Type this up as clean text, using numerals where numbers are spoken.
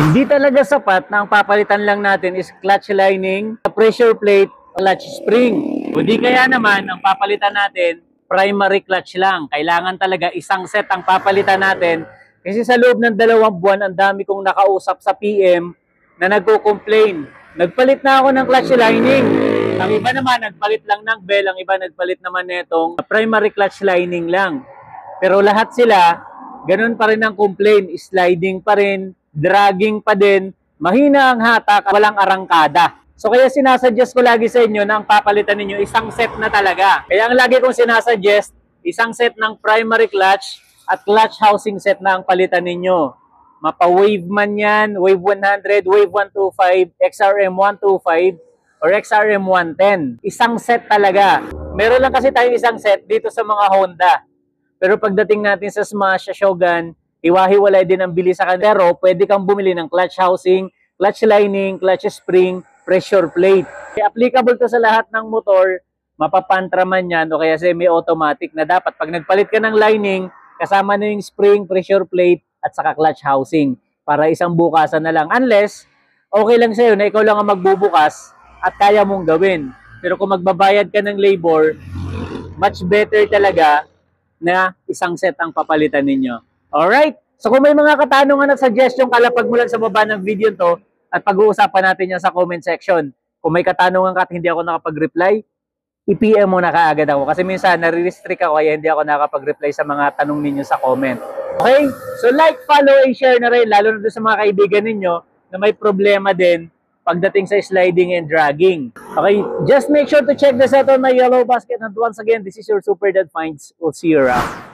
Hindi talaga sapat na ang papalitan lang natin is clutch lining, pressure plate, clutch spring. O di kaya naman, ang papalitan natin, primary clutch lang. Kailangan talaga isang set ang papalitan natin. Kasi sa loob ng 2 buwan, ang dami kong nakausap sa PM na nagko-complain. Nagpalit na ako ng clutch lining. Ang iba naman, nagpalit lang ng bell. Ang iba, nagpalit naman netong primary clutch lining lang. Pero lahat sila, ganun pa rin ang complaint. Sliding pa rin, dragging pa din, mahina ang hatak, walang arangkada. So kaya sinasuggest ko lagi sa inyo na ang papalitan ninyo isang set na talaga. Kaya ang lagi kong sinasuggest, isang set ng primary clutch at clutch housing set na ang palitan ninyo. Mapa-wave man yan, wave 100, wave 125, XRM 125, or XRM 110. Isang set talaga. Meron lang kasi tayong isang set dito sa mga Honda. Pero pagdating natin sa Smash, sa Shogun, hiwa-hiwalay din ang bili sa kanila. Pero pwede kang bumili ng clutch housing, clutch lining, clutch spring, pressure plate. Applicable to sa lahat ng motor, mapapantra man yan o kaya semi-automatic na dapat pag nagpalit ka ng lining, kasama na yung spring, pressure plate at saka clutch housing para isang bukasan na lang. Unless, okay lang sa'yo na ikaw lang ang magbubukas at kaya mong gawin. Pero kung magbabayad ka ng labor, much better talaga na isang set ang papalitan ninyo. Alright? So kung may mga katanungan at suggestion, kalapag mo lang sa baba ng video to at pag-uusapan natin yan sa comment section. Kung may katanungan ka at hindi ako nakapag-reply, i-PM mo na kaagad ako. Kasi minsan, nare-restrict ako kaya hindi ako nakapag-reply sa mga tanong ninyo sa comment. Okay? So like, follow, and share na rin, lalo na doon sa mga kaibigan ninyo na may problema din pagdating sa sliding and dragging. Okay? Just make sure to check this out on my yellow basket. And once again, this is your Super Dad Finds. We'll see you around.